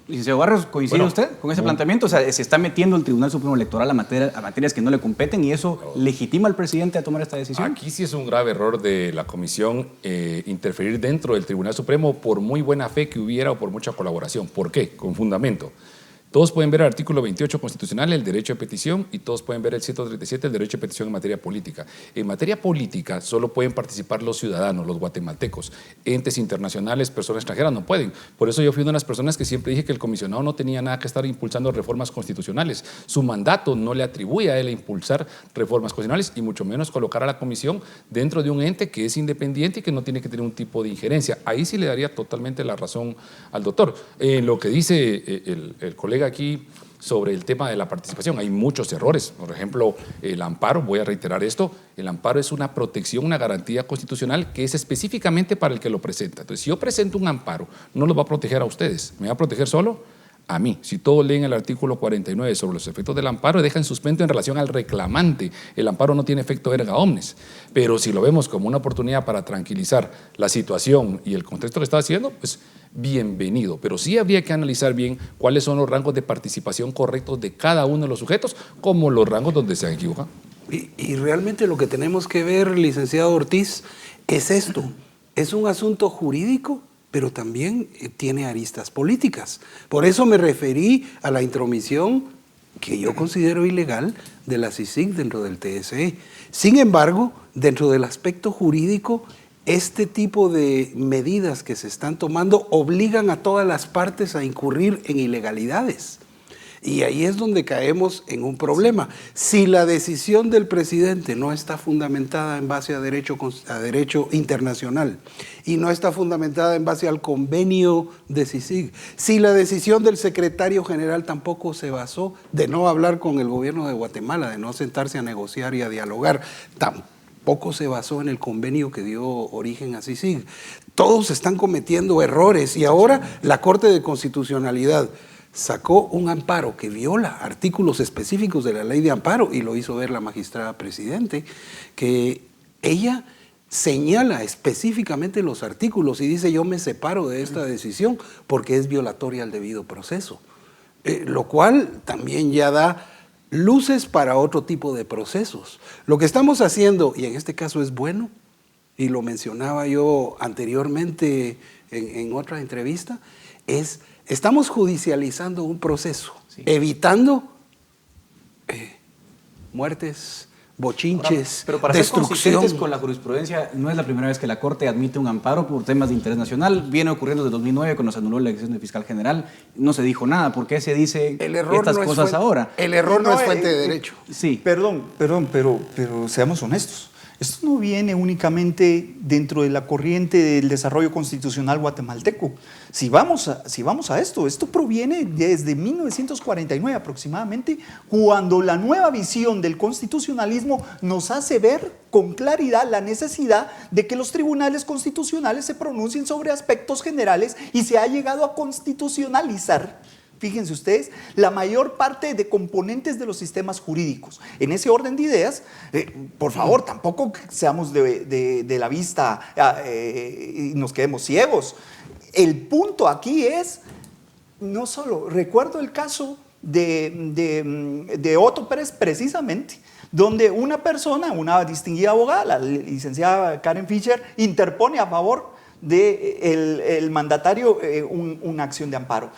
Licenciado Barrios, ¿coincide usted con ese planteamiento? O sea, se está metiendo el Tribunal Supremo Electoral a materias que no le competen y eso legitima al presidente a tomar esta decisión. Aquí sí es un grave error de la Comisión interferir dentro del Tribunal Supremo por muy buena fe que hubiera o por mucha colaboración. ¿Por qué? Con fundamento. Todos pueden ver el artículo 28 constitucional, el derecho de petición, y todos pueden ver el 137, el derecho de petición en materia política. En materia política solo pueden participar los ciudadanos, los guatemaltecos. Entes internacionales, personas extranjeras no pueden. Por eso yo fui una de las personas que siempre dije que el comisionado no tenía nada que estar impulsando reformas constitucionales. Su mandato no le atribuye a él a impulsar reformas constitucionales y mucho menos colocar a la comisión dentro de un ente que es independiente y que no tiene que tener un tipo de injerencia. Ahí sí le daría totalmente la razón al doctor. Lo que dice el colega aquí sobre el tema de la participación, hay muchos errores. Por ejemplo, el amparo, voy a reiterar esto, el amparo es una protección, una garantía constitucional que es específicamente para el que lo presenta. Entonces, si yo presento un amparo, no los va a proteger a ustedes, me va a proteger solo a mí. Si todos leen el artículo 49 sobre los efectos del amparo, deja en suspenso en relación al reclamante. El amparo no tiene efecto erga omnes, pero si lo vemos como una oportunidad para tranquilizar la situación y el contexto que está haciendo, pues bienvenido. Pero sí habría que analizar bien cuáles son los rangos de participación correctos de cada uno de los sujetos, como los rangos donde se han equivocado. Y realmente lo que tenemos que ver, licenciado Ortiz, es esto. Es un asunto jurídico, pero también tiene aristas políticas. Por eso me referí a la intromisión que yo considero ilegal de la CICIG dentro del TSE. Sin embargo, dentro del aspecto jurídico, este tipo de medidas que se están tomando obligan a todas las partes a incurrir en ilegalidades. Y ahí es donde caemos en un problema. Si la decisión del presidente no está fundamentada en base a derecho internacional y no está fundamentada en base al convenio de CICIG, si la decisión del secretario general tampoco se basó de no hablar con el gobierno de Guatemala, de no sentarse a negociar y a dialogar, tampoco se basó en el convenio que dio origen a CICIG. Todos están cometiendo errores y ahora la Corte de Constitucionalidad sacó un amparo que viola artículos específicos de la ley de amparo y lo hizo ver la magistrada presidente, que ella señala específicamente los artículos y dice: yo me separo de esta decisión porque es violatoria al debido proceso, lo cual también ya da luces para otro tipo de procesos. Lo que estamos haciendo, y en este caso es bueno, y lo mencionaba yo anteriormente en otra entrevista, es estamos judicializando un proceso, sí, evitando muertes, bochinches, pero para destrucción. ser consistentes con la jurisprudencia, no es la primera vez que la Corte admite un amparo por temas de interés nacional. Viene ocurriendo desde 2009 cuando se anuló la elección del fiscal general. No se dijo nada. ¿Por qué se dice estas cosas ahora? El error no es fuente de derecho. Sí. Perdón, pero seamos honestos. Esto no viene únicamente dentro de la corriente del desarrollo constitucional guatemalteco. Si vamos a esto proviene desde 1949 aproximadamente, cuando la nueva visión del constitucionalismo nos hace ver con claridad la necesidad de que los tribunales constitucionales se pronuncien sobre aspectos generales y se ha llegado a constitucionalizar, fíjense ustedes, la mayor parte de componentes de los sistemas jurídicos. En ese orden de ideas, por favor, tampoco seamos de la vista y nos quedemos ciegos. El punto aquí es, no solo, recuerdo el caso de Otto Pérez precisamente, donde una persona, una distinguida abogada, la licenciada Karen Fischer, interpone a favor del mandatario una acción de amparo.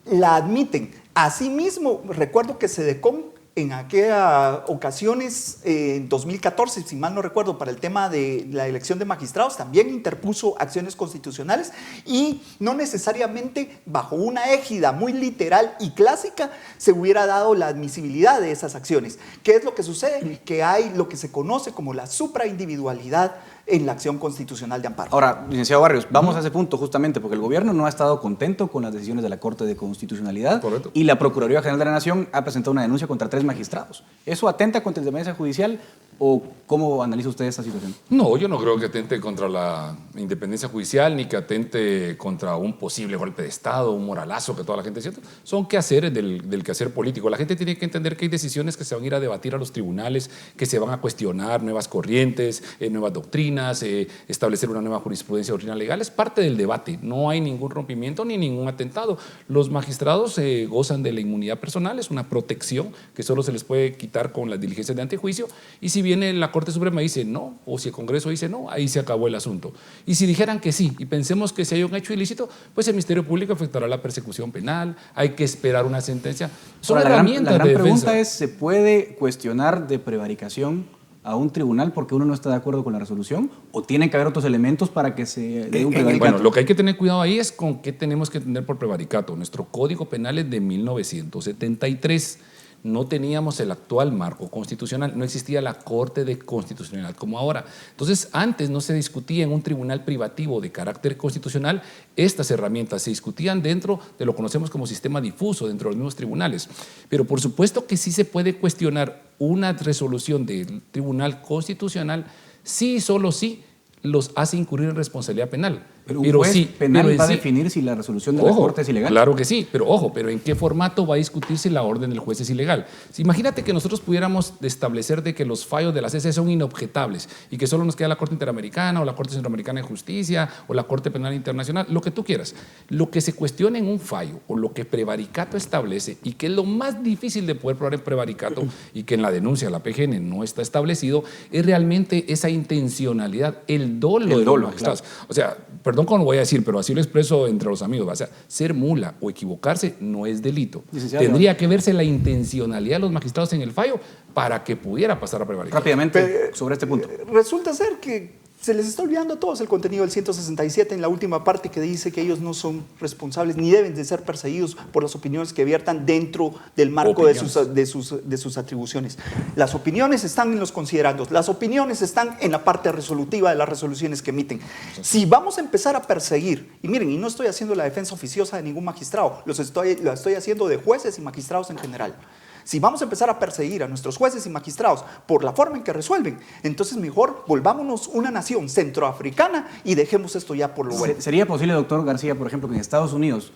La admiten. Asimismo, recuerdo que SEDECON en aquellas ocasiones, en 2014, si mal no recuerdo, para el tema de la elección de magistrados, también interpuso acciones constitucionales y no necesariamente bajo una égida muy literal y clásica se hubiera dado la admisibilidad de esas acciones. ¿Qué es lo que sucede? Que hay lo que se conoce como la supraindividualidad en la acción constitucional de amparo. Ahora, licenciado Barrios, vamos a ese punto justamente porque el gobierno no ha estado contento con las decisiones de la Corte de Constitucionalidad. Correcto. Y la Procuraduría General de la Nación ha presentado una denuncia contra 3 magistrados. ¿Eso atenta contra la independencia judicial o cómo analiza usted esta situación? No, yo no creo que atente contra la independencia judicial ni que atente contra un posible golpe de Estado, un moralazo que toda la gente siente. Son quehaceres del quehacer político. La gente tiene que entender que hay decisiones que se van a ir a debatir a los tribunales, que se van a cuestionar nuevas corrientes, nuevas doctrinas, buenas, establecer una nueva jurisprudencia ordinaria legal, es parte del debate. No hay ningún rompimiento ni ningún atentado. Los magistrados gozan de la inmunidad personal, es una protección que solo se les puede quitar con las diligencias de antejuicio, y si viene la Corte Suprema y dice no, o si el Congreso dice no, ahí se acabó el asunto. Y si dijeran que sí, y pensemos que si hay un hecho ilícito, pues el Ministerio Público efectuará la persecución penal, hay que esperar una sentencia. Son Ahora, herramientas la gran de defensa. pregunta es, ¿se puede cuestionar de prevaricación a un tribunal porque uno no está de acuerdo con la resolución? ¿O tienen que haber otros elementos para que se dé un prevaricato? Bueno, lo que hay que tener cuidado ahí es con qué tenemos que entender por prevaricato. Nuestro Código Penal es de 1973. No teníamos el actual marco constitucional, no existía la Corte de Constitucionalidad como ahora. Entonces, antes no se discutía en un tribunal privativo de carácter constitucional, estas herramientas se discutían dentro de lo que conocemos como sistema difuso, dentro de los mismos tribunales. Pero por supuesto que sí se puede cuestionar una resolución del Tribunal Constitucional, sí y solo sí los hace incurrir en responsabilidad penal. Pero un juez penal pero va a sí, definir si la resolución de la Corte es ilegal. Claro que sí, pero ojo, pero ¿en qué formato va a discutir si la orden del juez es ilegal? Si imagínate que nosotros pudiéramos establecer de que los fallos de la CC son inobjetables y que solo nos queda la Corte Interamericana o la Corte Centroamericana de Justicia o la Corte Penal Internacional, lo que tú quieras. Lo que se cuestione en un fallo o lo que prevaricato establece, y que es lo más difícil de poder probar en prevaricato y que en la denuncia de la PGN no está establecido, es realmente esa intencionalidad, el dolo de los magistrados. Claro. O sea, perdón como lo voy a decir, pero así lo expreso entre los amigos. O sea, ser mula o equivocarse no es delito. Tendría que verse la intencionalidad de los magistrados en el fallo para que pudiera pasar a prevaricato. Rápidamente, sobre este punto. Resulta ser que se les está olvidando a todos el contenido del 167 en la última parte, que dice que ellos no son responsables ni deben de ser perseguidos por las opiniones que viertan dentro del marco de sus atribuciones. Las opiniones están en los considerandos, las opiniones están en la parte resolutiva de las resoluciones que emiten. Si vamos a empezar a perseguir, y miren, y no estoy haciendo la defensa oficiosa de ningún magistrado, lo estoy haciendo de jueces y magistrados en general. Si vamos a empezar a perseguir a nuestros jueces y magistrados por la forma en que resuelven, entonces mejor volvámonos una nación centroafricana y dejemos esto ya por lo bueno. ¿Sería posible, doctor García, por ejemplo, que en Estados Unidos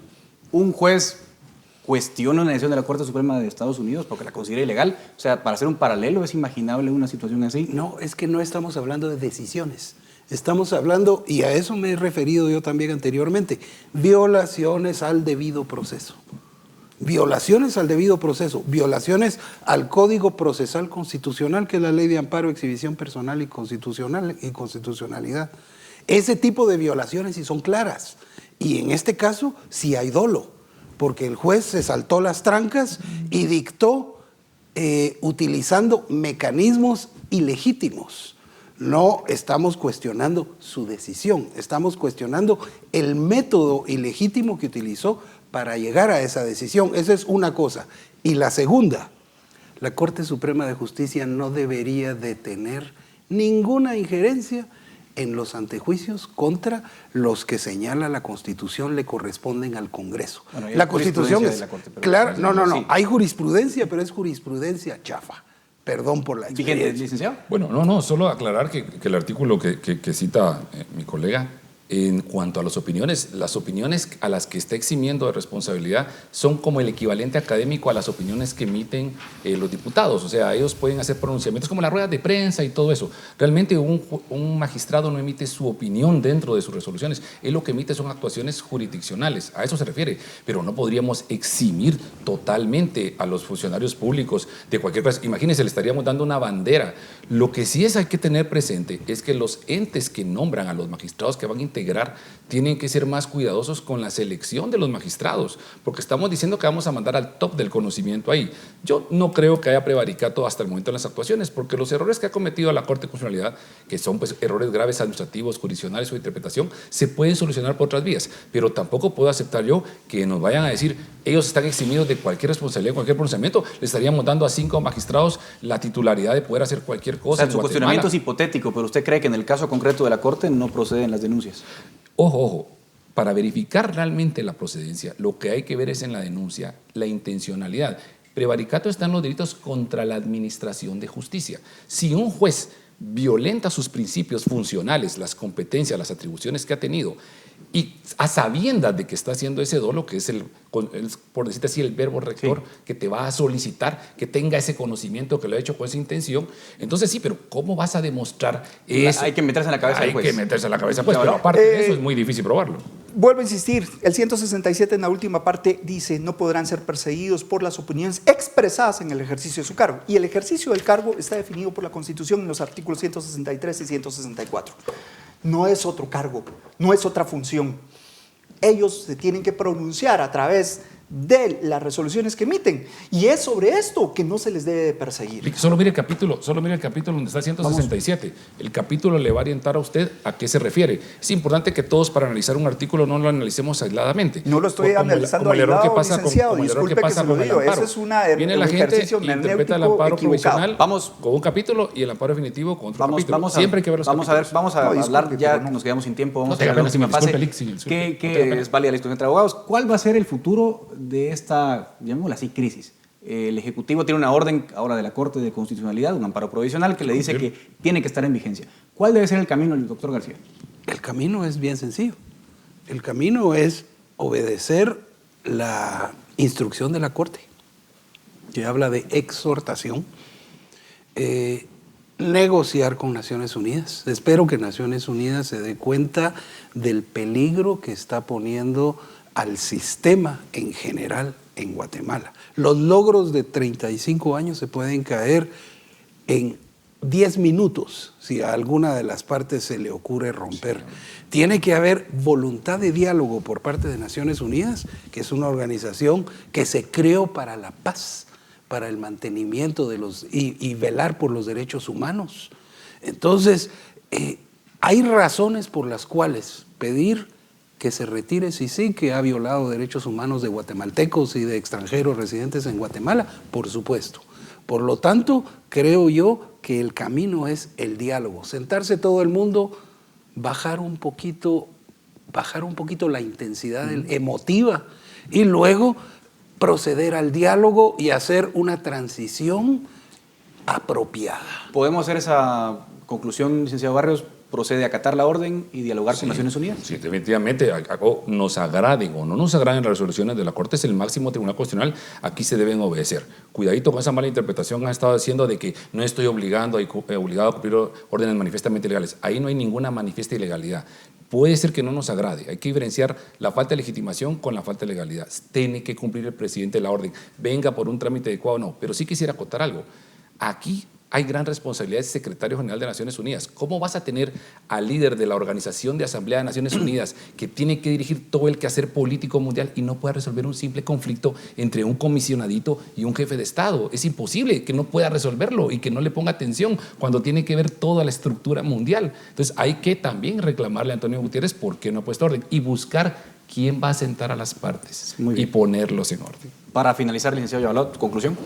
un juez cuestione una decisión de la Corte Suprema de Estados Unidos porque la considera ilegal? O sea, para hacer un paralelo, ¿es imaginable una situación así? No, es que no estamos hablando de decisiones. Estamos hablando, y a eso me he referido yo también anteriormente, violaciones al debido proceso. Violaciones al debido proceso, violaciones al Código Procesal Constitucional, que es la Ley de Amparo, Exhibición Personal y Constitucionalidad. Ese tipo de violaciones sí son claras. Y en este caso sí hay dolo, porque el juez se saltó las trancas y dictó utilizando mecanismos ilegítimos. No estamos cuestionando su decisión, estamos cuestionando el método ilegítimo que utilizó para llegar a esa decisión. Esa es una cosa. Y la segunda, la Corte Suprema de Justicia no debería de tener ninguna injerencia en los antejuicios contra los que señala la Constitución le corresponden al Congreso. Bueno, la Constitución es... Claro, no, sí. Hay jurisprudencia, pero es jurisprudencia chafa. Perdón por la experiencia. ¿Licenciado? Bueno, no, solo aclarar que el artículo que cita mi colega, en cuanto a las opiniones a las que está eximiendo de responsabilidad son como el equivalente académico a las opiniones que emiten los diputados. O sea, ellos pueden hacer pronunciamientos como las ruedas de prensa y todo eso. Realmente un magistrado no emite su opinión dentro de sus resoluciones. Él lo que emite son actuaciones jurisdiccionales. A eso se refiere. Pero no podríamos eximir totalmente a los funcionarios públicos de cualquier cosa. Imagínense, le estaríamos dando una bandera. Lo que sí hay que tener presente es que los entes que nombran a los magistrados que van a integrar tienen que ser más cuidadosos con la selección de los magistrados, porque estamos diciendo que vamos a mandar al top del conocimiento ahí. Yo no creo que haya prevaricato hasta el momento en las actuaciones, porque los errores que ha cometido la Corte de Constitucionalidad, que son pues errores graves administrativos, jurisdiccionales o de interpretación, se pueden solucionar por otras vías, pero tampoco puedo aceptar yo que nos vayan a decir ellos están eximidos de cualquier responsabilidad, cualquier pronunciamiento. Le estaríamos dando a 5 magistrados la titularidad de poder hacer cualquier cosa. O sea, su cuestionamiento es hipotético, pero usted cree que en el caso concreto de la Corte no proceden las denuncias. Ojo, para verificar realmente la procedencia, lo que hay que ver es en la denuncia la intencionalidad. Prevaricato están los delitos contra la administración de justicia. Si un juez violenta sus principios funcionales, las competencias, las atribuciones que ha tenido, y a sabiendas de que está haciendo ese dolo, que es por decirte así, el verbo rector, que te va a solicitar que tenga ese conocimiento, que lo ha hecho con esa intención. Entonces sí, pero ¿cómo vas a demostrar eso? Hay que meterse en la cabeza del juez. Hay que meterse en la cabeza, pues, pero aparte de eso es muy difícil probarlo. Vuelvo a insistir, el 167 en la última parte dice no podrán ser perseguidos por las opiniones expresadas en el ejercicio de su cargo. Y el ejercicio del cargo está definido por la Constitución en los artículos 163 y 164. No es otro cargo, no es otra función. Ellos se tienen que pronunciar a través de las resoluciones que emiten. Y es sobre esto que no se les debe de perseguir. Solo mire el capítulo donde está el 167. El capítulo le va a orientar a usted a qué se refiere. Es importante que todos para analizar un artículo no lo analicemos aisladamente. No lo estoy analizando como el error que aislado, pasa licenciado, como el error que disculpe pasa que se lo con el digo. amparo. Eso es Viene la gente ejercicio interpreta el hermenéutico amparo equivocado. provisional con un capítulo y el amparo definitivo con otro capítulo. Siempre hay que ver los capítulos. Vamos a hablar, ya que nos quedamos sin tiempo, vamos a ver la última fase. ¿Qué es válida la instrucción entre abogados? ¿Cuál va a ser el futuro de esta, llamémosla así, crisis? El Ejecutivo tiene una orden ahora de la Corte de Constitucionalidad, un amparo provisional que le dice que tiene que estar en vigencia. ¿Cuál debe ser el camino del doctor García? El camino es bien sencillo. El camino es obedecer la instrucción de la Corte, que habla de exhortación, negociar con Naciones Unidas. Espero que Naciones Unidas se dé cuenta del peligro que está poniendo al sistema en general en Guatemala. Los logros de 35 años se pueden caer en 10 minutos si a alguna de las partes se le ocurre romper. Tiene que haber voluntad de diálogo por parte de Naciones Unidas, que es una organización que se creó para la paz, para el mantenimiento de y velar por los derechos humanos. Entonces, hay razones por las cuales pedir que se retire Sisi, que ha violado derechos humanos de guatemaltecos y de extranjeros residentes en Guatemala, por supuesto. Por lo tanto, creo yo que el camino es el diálogo, sentarse todo el mundo, bajar un poquito la intensidad emotiva y luego proceder al diálogo y hacer una transición apropiada. ¿Podemos hacer esa conclusión, licenciado Barrios? ¿Procede a acatar la orden y dialogar con Naciones Unidas? Sí, definitivamente, nos agraden o no nos agraden las resoluciones de la Corte, es el máximo tribunal constitucional, aquí se deben obedecer. Cuidadito con esa mala interpretación que han estado haciendo de que no estoy obligado a cumplir órdenes manifiestamente ilegales. Ahí no hay ninguna manifiesta ilegalidad. Puede ser que no nos agrade, hay que diferenciar la falta de legitimación con la falta de legalidad. Tiene que cumplir el presidente la orden, venga por un trámite adecuado o no, pero sí quisiera acotar algo. Aquí hay gran responsabilidad del secretario general de Naciones Unidas. ¿Cómo vas a tener al líder de la Organización de Asamblea de Naciones Unidas que tiene que dirigir todo el quehacer político mundial y no pueda resolver un simple conflicto entre un comisionadito y un jefe de Estado? Es imposible que no pueda resolverlo y que no le ponga atención cuando tiene que ver toda la estructura mundial. Entonces hay que también reclamarle a Antonio Gutiérrez por qué no ha puesto orden y buscar quién va a sentar a las partes y ponerlos en orden. Para finalizar, licenciado Yavalot, conclusión.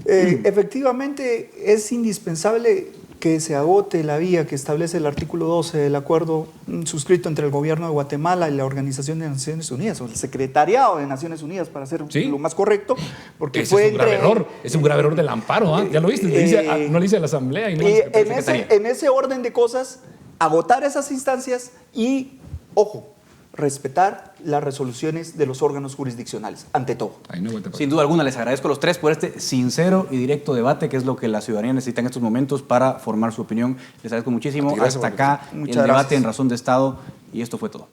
Efectivamente, es indispensable que se agote la vía que establece el artículo 12 del acuerdo suscrito entre el gobierno de Guatemala y la Organización de Naciones Unidas, o el Secretariado de Naciones Unidas, para ser lo más correcto, porque ese es un grave error, es un grave error del amparo, ya lo viste, no le dice a la Asamblea. Y no en ese orden de cosas, agotar esas instancias y, ojo, respetar las resoluciones de los órganos jurisdiccionales, ante todo. Sin duda alguna, les agradezco a los tres por este sincero y directo debate, que es lo que la ciudadanía necesita en estos momentos para formar su opinión. Les agradezco muchísimo. Hasta acá el debate en Razón de Estado, y esto fue todo.